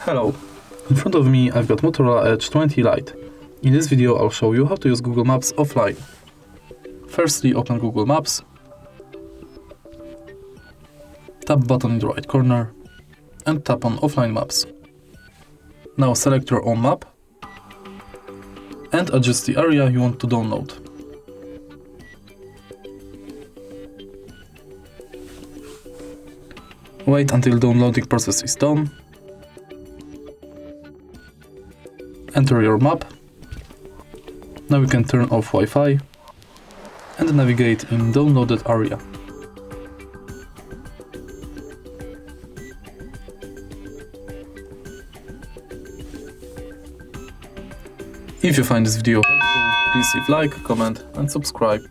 Hello, in front of me I've got MOTOROLA Edge 20 Lite. In this video I'll show you how to use Google Maps offline. Firstly, open Google Maps, tap button in the right corner and tap on Offline Maps. Now select your own map and adjust the area you want to download. Wait until downloading process is done. Enter your map. Now you can turn off Wi-Fi and navigate in downloaded area. If you find this video helpful, please leave like, comment and subscribe.